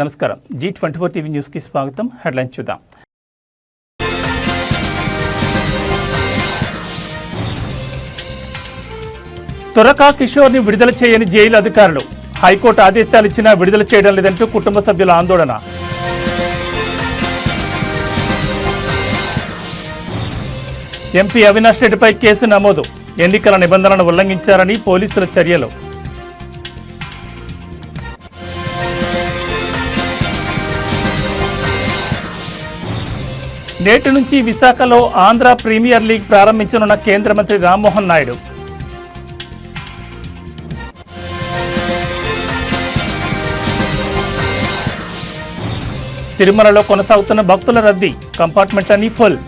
నమస్కారం. G24 TV news కి స్వాగతం. హెడ్లైన్స్ చూద్దాం. తురకా కిషోర్ని విడుదల చేయని జైలు అధికారులు. హైకోర్టు ఆదేశాలు ఇచ్చినా విడుదల చేయడం లేదంటూ కుటుంబ సభ్యుల ఆందోళన. ఎంపీ అవినాష్ రెడ్డిపై కేసు నమోదు. ఎన్నికల నిబంధనలను ఉల్లంఘించారని పోలీసుల చర్యలు. నేటి నుంచి విశాఖలో ఆంధ్ర ప్రీమియర్ లీగ్ ప్రారంభించనున్న కేంద్ర మంత్రి రామ్మోహన్ నాయుడు. తిరుమలలో కొనసాగుతున్న భక్తుల రద్దీ. కంపార్ట్మెంట్లన్నీ ఫుల్.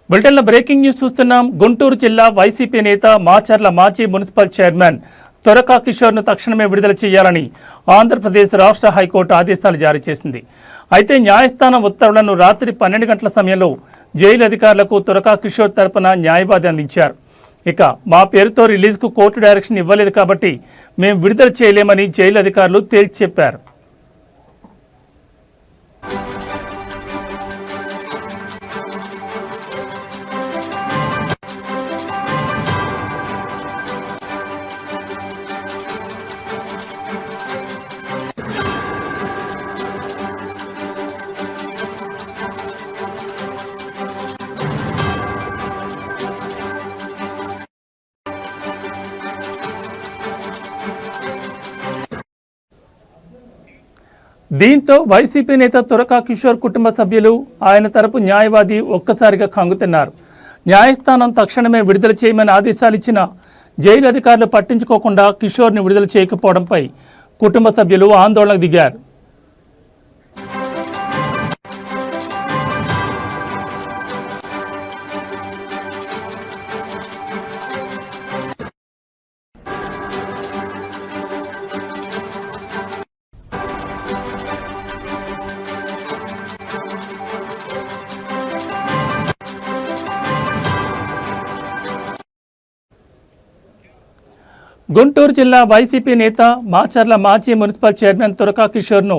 బులెటిన్లో బ్రేకింగ్ న్యూస్ చూస్తున్నాం. గుంటూరు జిల్లా వైసీపీ నేత మాచర్ల మాజీ మున్సిపల్ చైర్మన్ తురకా కిషోర్ను తక్షణమే విడుదల చేయాలని ఆంధ్రప్రదేశ్ రాష్ట్ర హైకోర్టు ఆదేశాలు జారీ చేసింది. అయితే న్యాయస్థానం ఉత్తర్వులను రాత్రి 12 గంటల సమయంలో జైలు అధికారులకు తురకా కిషోర్ తరపున న్యాయవాది అందించారు. ఇక మా పేరుతో రిలీజ్కు కోర్టు డైరెక్షన్ ఇవ్వలేదు కాబట్టి మేము విడుదల చేయలేమని జైలు అధికారులు తేల్చి చెప్పారు. దీంతో వైసీపీ నేత తురకా కిషోర్ కుటుంబ సభ్యులు, ఆయన తరపు న్యాయవాది ఒక్కసారిగా కంగుతున్నారు. న్యాయస్థానం తక్షణమే విడుదల చేయమని ఆదేశాలు ఇచ్చిన జైలు అధికారులు పట్టించుకోకుండా కిషోర్ని విడుదల చేయకపోవడంపై కుటుంబ సభ్యులు ఆందోళనకు దిగారు. గుంటూరు జిల్లా వైసీపీ నేత మాచర్ల మాజీ మున్సిపల్ చైర్మన్ తురకా కిషోర్ను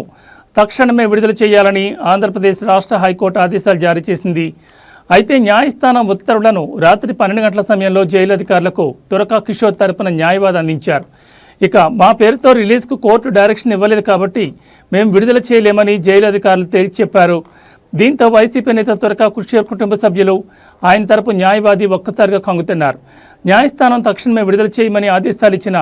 తక్షణమే విడుదల చేయాలని ఆంధ్రప్రదేశ్ రాష్ట్ర హైకోర్టు ఆదేశాలు జారీ చేసింది. అయితే న్యాయస్థానం ఉత్తర్వులను రాత్రి 12 గంటల సమయంలో జైలు అధికారులకు తురకా కిషోర్ తరపున న్యాయవాది అందించారు. ఇక మా పేరుతో రిలీజ్కు కోర్టు డైరెక్షన్ ఇవ్వలేదు కాబట్టి మేము విడుదల చేయలేమని జైలు అధికారులు తేల్చి చెప్పారు. దీంతో వైసీపీ నేత తురకా కిషోర్ కుటుంబ సభ్యులు, ఆయన తరపు న్యాయవాది ఒక్కసారిగా కంగుతున్నారు. న్యాయస్థానం తక్షణమే విడుదల చేయమని ఆదేశాలు ఇచ్చిన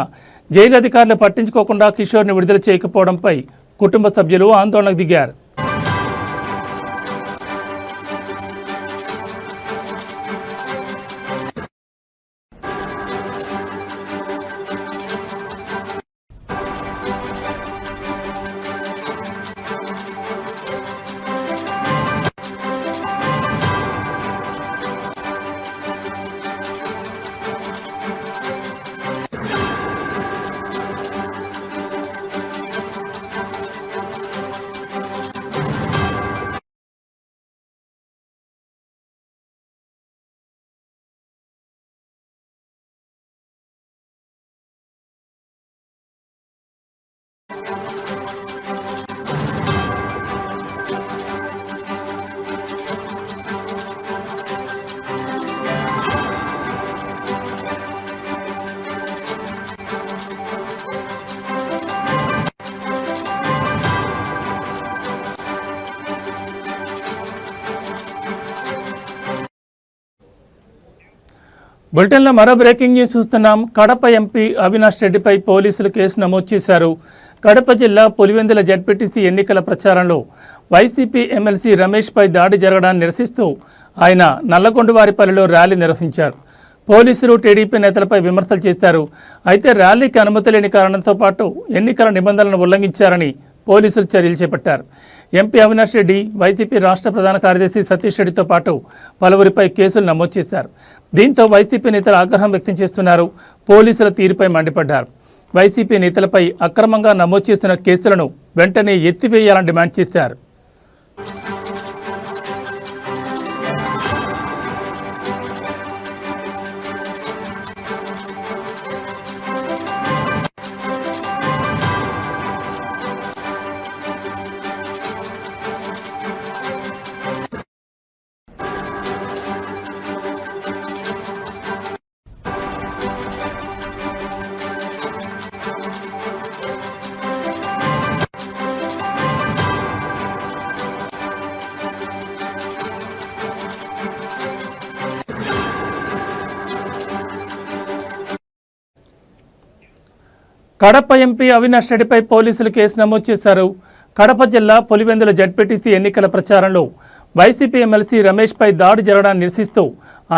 జైలు అధికారులు పట్టించుకోకుండా కిషోర్ని విడుదల చేయకపోవడంపై కుటుంబ సభ్యులు ఆందోళనకు దిగారు. బులెటిన్లో మరో బ్రేకింగ్ న్యూస్ చూస్తున్నాం. కడప ఎంపీ అవినాష్ రెడ్డిపై పోలీసులు కేసు నమోదు చేశారు. కడప జిల్లా పులివెందుల జడ్పీటీసీ ఎన్నికల ప్రచారంలో వైసీపీ ఎమ్మెల్సీ రమేష్పై దాడి జరగడాన్ని నిరసిస్తూ ఆయన నల్లగొండవారిపల్లిలో ర్యాలీ నిర్వహించారు. పోలీసులు టీడీపీ నేతలపై విమర్శలు చేశారు. అయితే ర్యాలీకి అనుమతి లేని కారణంతో పాటు ఎన్నికల నిబంధనలను ఉల్లంఘించారని పోలీసులు చర్యలు చేపట్టారు. ఎంపీ అవినాష్ రెడ్డి, వైసీపీ రాష్ట్ర ప్రధాన కార్యదర్శి సతీష్ రెడ్డితో పాటు పలువురిపై కేసులు నమోదు చేశారు. దీంతో వైసీపీ నేతలు ఆగ్రహం వ్యక్తం చేస్తున్నారు. పోలీసుల తీరుపై మండిపడ్డారు. వైసీపీ నేతలపై అక్రమంగా నమోదు చేసిన కేసులను వెంటనే ఎత్తివేయాలని డిమాండ్ చేశారు. కడప ఎంపీ అవినాష్ రెడ్డిపై పోలీసులు కేసు నమోదు చేశారు. కడప జిల్లా పులివెందుల జడ్పీటీసీ ఎన్నికల ప్రచారంలో వైసీపీ ఎమ్మెల్సీ రమేష్పై దాడి జరగడాన్ని నిరసిస్తూ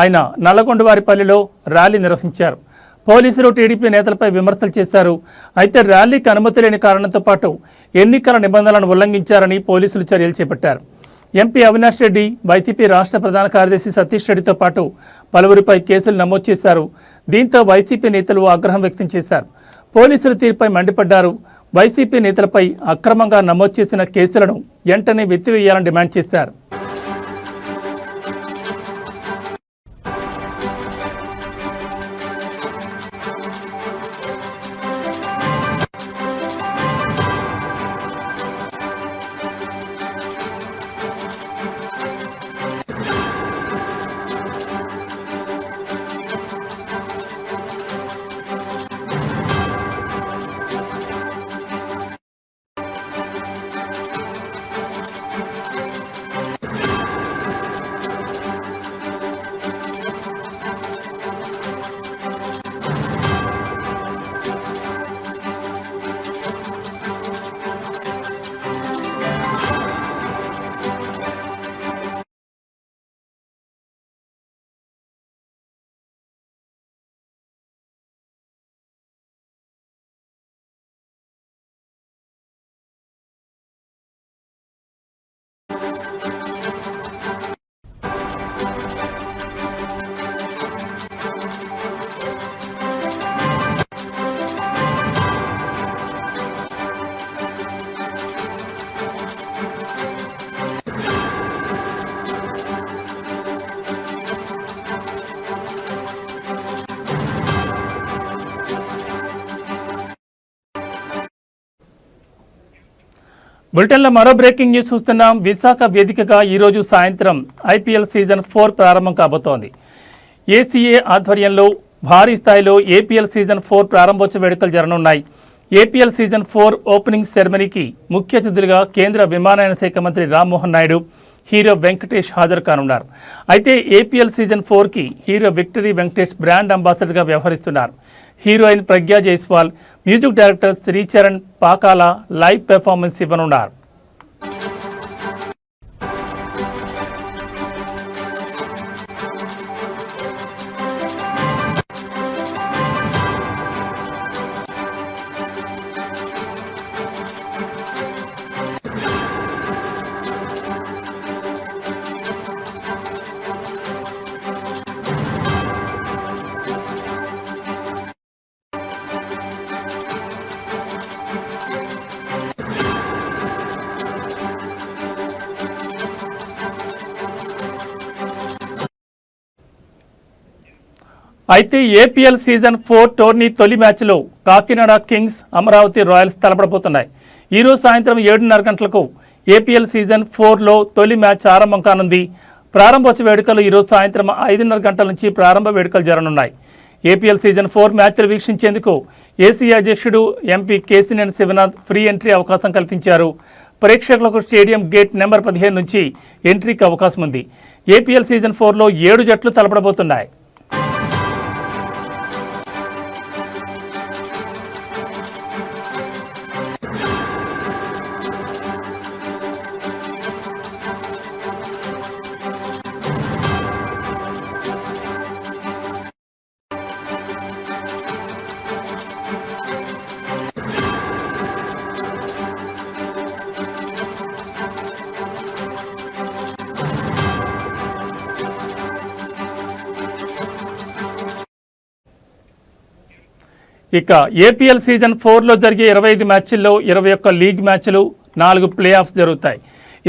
ఆయన నల్లగొండవారిపల్లిలో ర్యాలీ నిర్వహించారు. పోలీసులు టీడీపీ నేతలపై విమర్శలు చేశారు. అయితే ర్యాలీకి అనుమతి లేని కారణంతో పాటు ఎన్నికల నిబంధనలను ఉల్లంఘించారని పోలీసులు చర్యలు చేపట్టారు. ఎంపీ అవినాష్ రెడ్డి, వైసీపీ రాష్ట్ర ప్రధాన కార్యదర్శి సతీష్ రెడ్డితో పాటు పలువురిపై కేసులు నమోదు చేశారు. దీంతో వైసీపీ నేతలు ఆగ్రహం వ్యక్తం చేశారు. పోలీసుల తీరుపై మండిపడ్డారు. వైసీపీ నేతలపై అక్రమంగా నమోదు చేసిన కేసులను వెంటనే ఎత్తివేయాలని డిమాండ్ చేశారు. బులెటిన్లో మరో బ్రేకింగ్ న్యూస్ చూస్తున్నాం. విశాఖ వేదికగా ఈరోజు సాయంత్రం ఐపీఎల్ సీజన్ 4 ప్రారంభం కాబోతోంది. ఏసీఏ ఆధ్వర్యంలో భారీ స్థాయిలో ఏపీఎల్ సీజన్ 4 ప్రారంభోత్సవ వేడుకలు జరగనున్నాయి. ఏపీఎల్ సీజన్ 4 ఓపెనింగ్ సెరమనీకి ముఖ్య అతిథులుగా కేంద్ర విమానయాన శాఖ మంత్రి రామ్మోహన్ నాయుడు, హీరో వెంకటేష్ హాజరు కానున్నారు. అయితే ఏపీఎల్ సీజన్ 4కి హీరో విక్టరీ వెంకటేష్ బ్రాండ్ అంబాసిడర్గా వ్యవహరిస్తున్నారు. Heroine Pragya Jaiswal, music director Sricharan Pakala live performance ఇవ్వనున్నారు. అయితే ఏపీఎల్ సీజన్ 4 టోర్నీ తొలి మ్యాచ్లో కాకినాడ కింగ్స్, అమరావతి రాయల్స్ తలపడబోతున్నాయి. ఈరోజు సాయంత్రం 7:30 గంటలకు ఏపీఎల్ సీజన్ 4లో తొలి మ్యాచ్ ఆరంభం కానుంది. ప్రారంభోత్సవ వేడుకలు ఈరోజు సాయంత్రం 5:30 గంటల నుంచి ప్రారంభ వేడుకలు జరగనున్నాయి. ఏపీఎల్ సీజన్ 4 మ్యాచ్లు వీక్షించేందుకు ఏసీ అధ్యక్షుడు MP Kesineni Sivanath free entry అవకాశం కల్పించారు. ప్రేక్షకులకు స్టేడియం గేట్ నెంబర్ 15 నుంచి ఎంట్రీకి అవకాశం ఉంది. ఏపీఎల్ సీజన్ 4లో 7 జట్లు తలపడబోతున్నాయి. ఇక ఏపీఎల్ సీజన్ 4లో జరిగే 25 మ్యాచ్ల్లో 21 లీగ్ మ్యాచ్లు, 4 ప్లే ఆఫ్స్ జరుగుతాయి.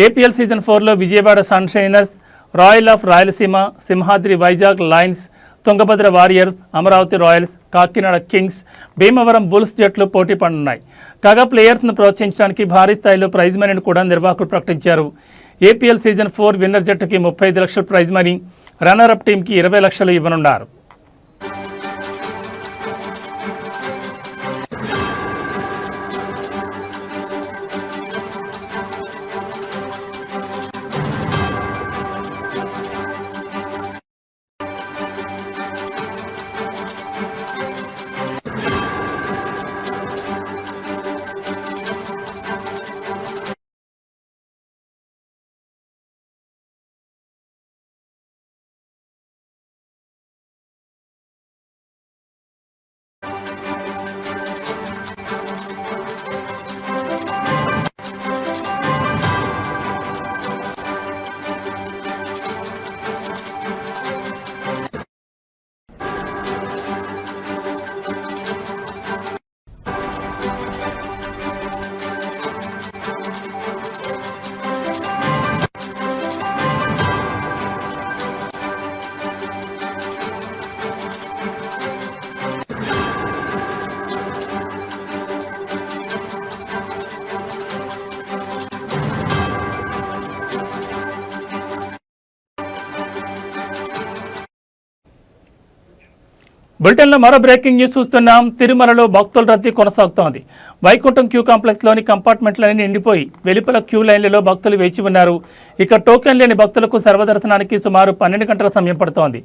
ఏపీఎల్ సీజన్ 4లో Vijayawada sunshiners, royal of Rayalaseema, Simhadri Vizag lions, Tungabhadra warriors, Amaravati royals, Kakinada kings, Bhimavaram bulls జట్లు పోటీ పడనున్నాయి. కాగా ప్లేయర్స్ను ప్రోత్సహించడానికి భారీ స్థాయిలో ప్రైజ్ మనీని కూడా నిర్వాహకులు ప్రకటించారు. ఏపీఎల్ సీజన్ 4 విన్నర్ జట్టుకి 35 లక్షల ప్రైజ్ మనీ, రన్నర్ అప్ టీంకి 20 లక్షలు ఇవ్వనున్నారు. బులెటిన్లో మరో బ్రేకింగ్ న్యూస్ చూస్తున్నాం. తిరుమలలో భక్తుల రద్దీ కొనసాగుతోంది. వైకుంఠం క్యూ కాంప్లెక్స్లోని కంపార్ట్మెంట్లన్నీ నిండిపోయి వెలుపల క్యూ లైన్లలో భక్తులు వేచి ఉన్నారు. ఇక టోకెన్ లేని భక్తులకు సర్వదర్శనానికి సుమారు 12 గంటల సమయం పడుతోంది.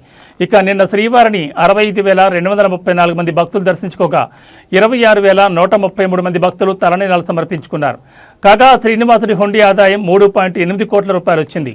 ఇక నిన్న శ్రీవారిని 65,234 మంది భక్తులు దర్శించుకోగా 26,133 మంది భక్తులు తలనీలాలు సమర్పించుకున్నారు. కాగా శ్రీనివాసుడి హుండీ ఆదాయం 3.8 కోట్ల రూపాయలు వచ్చింది.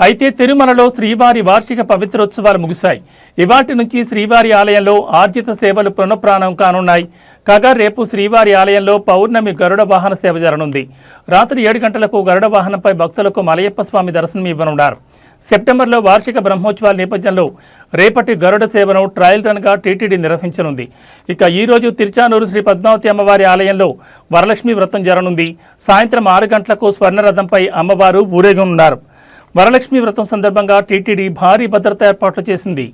అయితే తిరుమలలో శ్రీవారి వార్షిక పవిత్రోత్సవాలు ముగిశాయి. ఇవాటి నుంచి శ్రీవారి ఆలయంలో ఆర్జిత సేవలు పునఃప్రారంభం కానున్నాయి. కాగా రేపు శ్రీవారి ఆలయంలో పౌర్ణమి గరుడ వాహన సేవ జరగనుంది. రాత్రి 7 గంటలకు గరుడ వాహనంపై భక్తులకు మలయప్ప స్వామి దర్శనం ఇవ్వనున్నారు. సెప్టెంబర్లో వార్షిక బ్రహ్మోత్సవాల నేపథ్యంలో రేపటి గరుడ సేవను ట్రయల్ రన్గా టీటీడీ నిర్వహించనుంది. ఇక ఈరోజు తిరుచానూరు శ్రీ పద్మావతి అమ్మవారి ఆలయంలో వరలక్ష్మి వ్రతం జరగనుంది. సాయంత్రం 6 గంటలకు స్వర్ణరథంపై అమ్మవారు ఊరేగనున్నారు. వరలక్ష్మి వ్రతం సందర్భంగా టీటీడీ భారీ భద్రతా ఏర్పాట్లు చేసింది.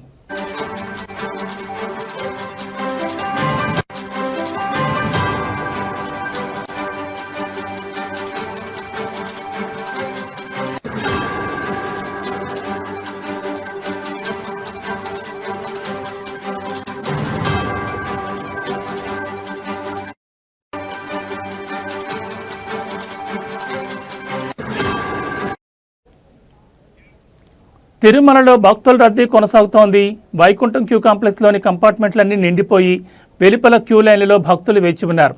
తిరుమలలో భక్తుల రద్దీ కొనసాగుతోంది. వైకుంఠం క్యూ కాంప్లెక్స్లోని కంపార్ట్మెంట్లన్నీ నిండిపోయి వెలుపల క్యూ లైన్లలో భక్తులు వేచి ఉన్నారు.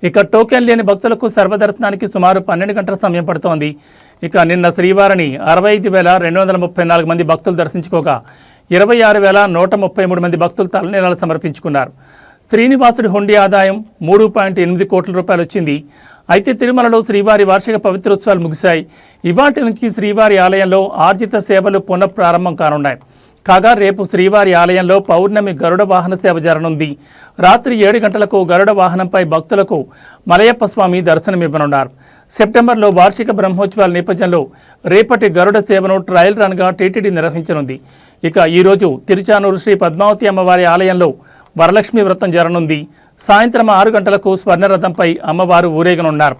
ఇక టోకెన్ లేని భక్తులకు సర్వదర్శనానికి సుమారు 12 గంటల సమయం పడుతోంది. ఇక నిన్న శ్రీవారిని 65,234 మంది భక్తులు దర్శించుకోగా 26,133 మంది భక్తులు తలనీలాలు సమర్పించుకున్నారు. శ్రీనివాసుడి హుండీ ఆదాయం 3.8 కోట్ల రూపాయలు వచ్చింది. అయితే తిరుమలలో శ్రీవారి వార్షిక పవిత్రోత్సవాలు ముగిశాయి. ఇవాటి నుంచి శ్రీవారి ఆలయంలో ఆర్జిత సేవలు పునఃప్రారంభం కానున్నాయి. కాగా రేపు శ్రీవారి ఆలయంలో పౌర్ణమి గరుడ వాహన సేవ జరగనుంది. రాత్రి 7 గంటలకు గరుడ వాహనంపై భక్తులకు మలయప్ప స్వామి దర్శనమివ్వనున్నారు. సెప్టెంబర్లో వార్షిక బ్రహ్మోత్సవాల నేపథ్యంలో రేపటి గరుడ సేవను ట్రయల్ రన్గా టీటీడీ నిర్వహించనుంది. ఇక ఈరోజు తిరుచానూరు శ్రీ పద్మావతి అమ్మవారి ఆలయంలో వరలక్ష్మి వ్రతం జరగనుంది. సాయంత్రం 6 గంటలకు స్వర్ణరథంపై అమ్మవారు ఊరేగనున్నారు.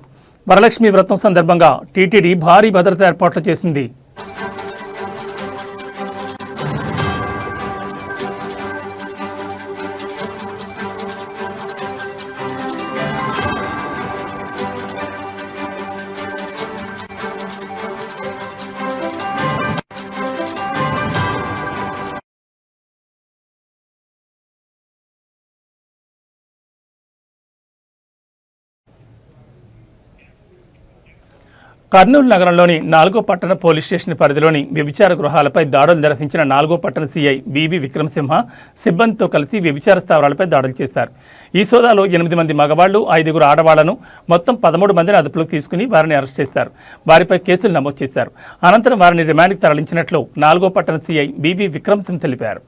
వరలక్ష్మి వ్రతం సందర్భంగా టీటీడీ భారీ భద్రతా ఏర్పాట్లు చేసింది. కర్నూలు నగరంలోని 4వ పట్టణ పోలీస్ స్టేషన్ పరిధిలోని వ్యభిచార గృహాలపై దాడులు నిర్వహించిన 4వ పట్టణ సీఐ బీబీ విక్రమసింహ సిబ్బందితో కలిసి వ్యభిచార స్థావరాలపై దాడులు చేశారు. ఈ సోదాలో 8 మంది మగవాళ్లు, 5 ఆడవాళ్లను మొత్తం 13 మందిని అదుపులోకి తీసుకుని వారిని అరెస్ట్ చేశారు. వారిపై కేసులు నమోదు చేశారు. అనంతరం వారిని రిమాండ్కి తరలించినట్లు 4వ పట్టణ సీఐ బీబీ విక్రమసింహ తెలిపారు.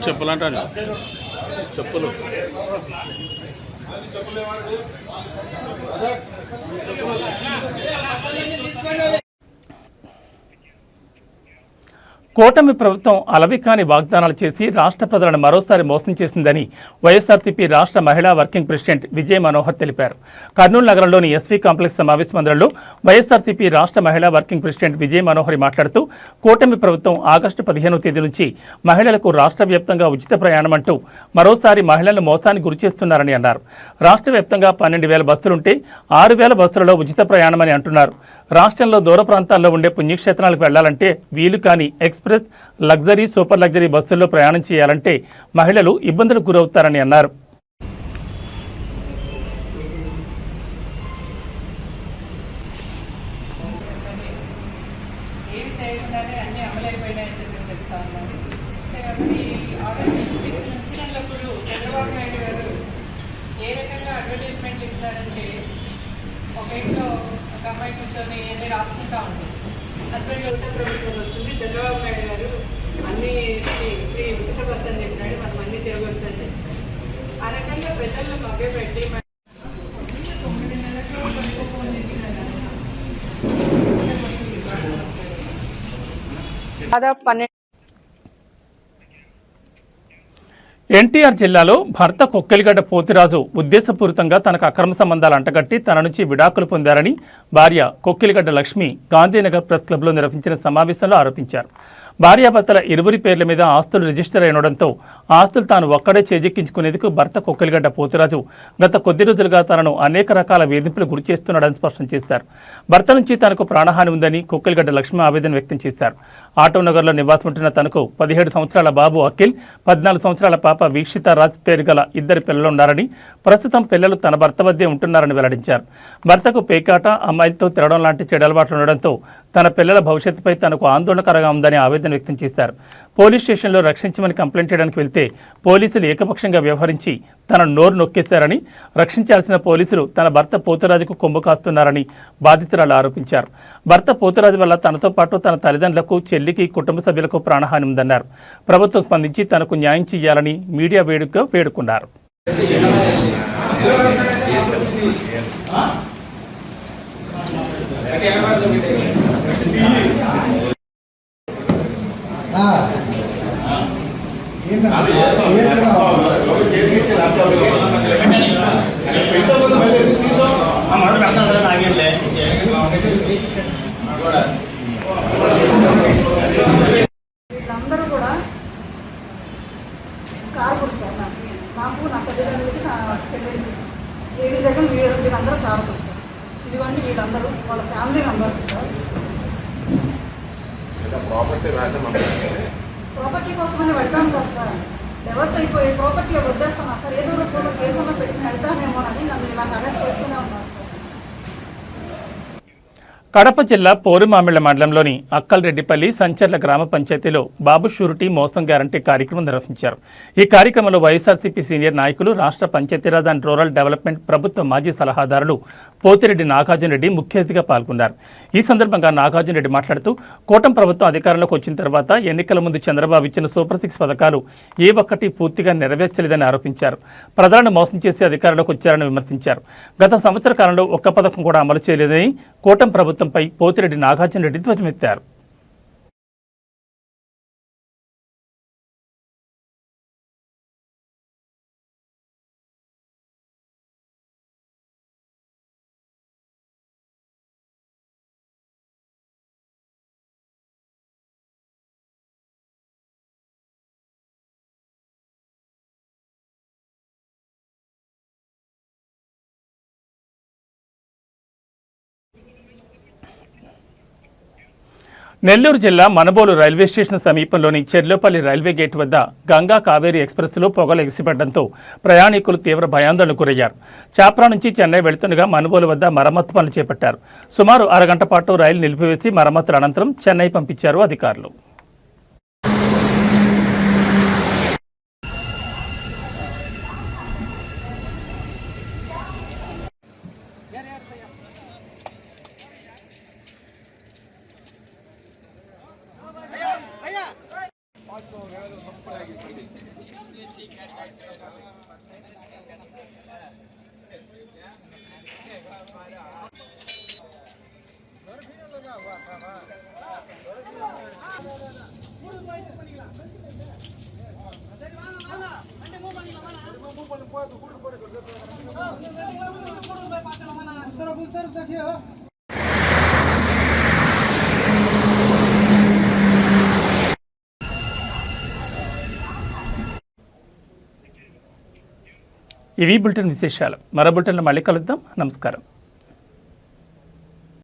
చెప్పులంటాను చెప్పులు కూటమి ప్రభుత్వం అలవికాని వాగ్దానాలు చేసి రాష్ట్ర ప్రజలను మరోసారి మోసం చేసిందని వైఎస్ఆర్సీపీ రాష్ట్ర మహిళా వర్కింగ్ ప్రెసిడెంట్ విజయ మనోహర్ తెలిపారు. కర్నూలు నగరంలోని ఎస్వీ కాంప్లెక్స్ సమావేశ మందిరంలో వైఎస్ఆర్సీపీ రాష్ట్ర మహిళా వర్కింగ్ ప్రెసిడెంట్ విజయ మనోహర్ మాట్లాడుతూ కూటమి ప్రభుత్వం ఆగస్టు 15వ తేదీ నుంచి మహిళలకు రాష్ట్ర వ్యాప్తంగా ఉచిత ప్రయాణం అంటూ మరోసారి మహిళలను మోసానికి గురిచేస్తున్నారని అన్నారు. రాష్ట్ర వ్యాప్తంగా 12,000 బస్సులుంటే 6,000 బస్సులలో ఉచిత ప్రయాణమని అంటున్నారు. రాష్ట్రంలో దూర ప్రాంతాల్లో ఉండే పుణ్యక్షేత్రాలకు వెళ్లాలంటే వీలు కాని ఎక్స్ప్రెస్, లగ్జరీ, సూపర్ లగ్జరీ బస్సుల్లో ప్రయాణం చేయాలంటే మహిళలు ఇబ్బందులకు గురవుతారని అన్నారు. ఒక ఇంట్లో ఒక అమ్మాయి కూర్చొని అన్ని రాసుకుంటా ఉంటుంది. హస్బెండ్ ఉత్తర ప్రభుత్వం వస్తుంది, చంద్రబాబు నాయుడు గారు అన్ని ఫ్రీ ఉచిత బస్సు అని చెప్పినాడు, మనం అన్ని తిరగొచ్చు అని చెప్పి ఆ రకంగా ప్రజలను మభ్యపెట్టి 9 నెలలకు ఫోన్ చేసినాడు. దాదాపు 12 ఎన్టీఆర్ జిల్లాలో భర్త కొక్కెలిగడ్డ పోతిరాజు ఉద్దేశపూరితంగా తనకు అక్రమ సంబంధాలు అంటగట్టి తన నుంచి విడాకులు పొందారని భార్య కొక్కెలిగడ్డ లక్ష్మి గాంధీనగర్ ప్రెస్ క్లబ్లో నిర్వహించిన సమావేశంలో ఆరోపించారు. భార్యాభర్తల ఇరువురి పేర్ల మీద ఆస్తులు రిజిస్టర్ అయినడంతో ఆస్తులు తాను ఒక్కడే చేజెక్కించుకునేందుకు భర్త కొక్కెలిగడ్డ పోతిరాజు గత కొద్ది రోజులుగా తనను అనేక రకాల వేధింపులు గురిచేస్తున్నాడని స్పష్టం చేశారు. భర్త నుంచి తనకు ప్రాణహాని ఉందని కొక్కెలిగడ్డ లక్ష్మి ఆవేదన వ్యక్తం చేశారు. ఆటోనగర్లో నివాసం ఉంటున్న తనకు 17 సంవత్సరాల బాబు అఖిల్, 14 సంవత్సరాల పాప వీక్షిత రాజ్ పేరు గల 2 పిల్లలున్నారని, ప్రస్తుతం పిల్లలు తన భర్త వద్దే ఉంటున్నారని వెల్లడించారు. భర్తకు పేకాట, అమ్మాయిలతో తిరగడం లాంటి చెడు అలవాట్లు ఉండడంతో తన పిల్లల భవిష్యత్తుపై తనకు ఆందోళనకరంగా ఉందని ఆవేదన వ్యక్తం చేశారు. పోలీస్ స్టేషన్లో రక్షించమని కంప్లైంట్ చేయడానికి వెళ్తే పోలీసులు ఏకపక్షంగా వ్యవహరించి తన నోరు నొక్కేశారని, రక్షించాల్సిన పోలీసులు తన భర్త పోతురాజుకు కొమ్ము కాస్తున్నారని బాధితురాలు ఆరోపించారు. భర్త పోతురాజు వల్ల తనతో పాటు తన తల్లిదండ్రులకు, చెల్లికి, కుటుంబ సభ్యులకు ప్రాణహాని ఉందన్నారు. ప్రభుత్వం స్పందించి తనకు న్యాయం చేయాలని మీడియా వేడుకగా వేడుకున్నారు. వీళ్ళందరూ కూడా కారకులు సార్. నాకు నా తల్లిదండ్రులకి, నా చెల్లెలకి, లేడీస్ అయితే వీళ్ళందరూ కారకులు సార్. ఇదిగోండి వీళ్ళందరూ వాళ్ళ ఫ్యామిలీ మెంబర్స్ సార్. ప్రాపర్టీ కోసమని వెళ్తాను కదా సార్. డివర్స్ అయిపోయి ప్రాపర్టీ వద్దేస్తాను సార్. ఏదో రూపంలో కేసులో పెట్టి వెళ్తానేమోనని నన్ను ఇలా అరెస్ట్ చేస్తూనే ఉన్నారు సార్. కడప జిల్లా పోరుమామిళ్ల మండలంలోని అక్కల్రెడ్డిపల్లి సంచర్ల గ్రామ పంచాయతీలో బాబు షూరిటీ మోసం గ్యారంటీ కార్యక్రమం నిర్వహించారు. ఈ కార్యక్రమంలో వైఎస్ఆర్సీపీ సీనియర్ నాయకులు, రాష్ట్ర పంచాయతీరాజ్ అండ్ రూరల్ డెవలప్మెంట్ ప్రభుత్వ మాజీ సలహాదారులు పోతిరెడ్డి నాగార్జున రెడ్డి ముఖ్య అతిథిగా పాల్గొన్నారు. ఈ సందర్భంగా నాగార్జున రెడ్డి మాట్లాడుతూ కూటమి ప్రభుత్వం అధికారంలోకి వచ్చిన తర్వాత ఎన్నికల ముందు చంద్రబాబు ఇచ్చిన సూపర్ 6 పథకాలు ఏ ఒక్కటి పూర్తిగా నెరవేర్చలేదని ఆరోపించారు. ప్రజలను మోసం చేసి అధికారంలోకి వచ్చారని విమర్శించారు. గత సంవత్సర కాలంలో ఒక్క పథకం కూడా అమలు చేయలేదని కూటమి ప్రభుత్వంపై పోతిరెడ్డి నాగార్జున రెడ్డి ధ్వజమెత్తారు. నెల్లూరు జిల్లా మనుబోలు రైల్వే స్టేషన్ సమీపంలోని చెర్లోపల్లి రైల్వే గేట్ వద్ద గంగా కావేరీ ఎక్స్ప్రెస్లో పొగలు ఎగిసిపడడంతో ప్రయాణికులు తీవ్ర భయాందోళనకు గురయ్యారు. చాప్రా నుంచి చెన్నై వెళుతుండగా మనుబోలు వద్ద మరమ్మతు పనులు చేపట్టారు. సుమారు అరగంట పాటు రైలు నిలిపివేసి మరమ్మతుల అనంతరం చెన్నై పంపించారు అధికారులు. ఇవి బులెటిన్ విశేషాలు. మరో బులెటిన్లో మళ్ళీ కలుద్దాం. నమస్కారం.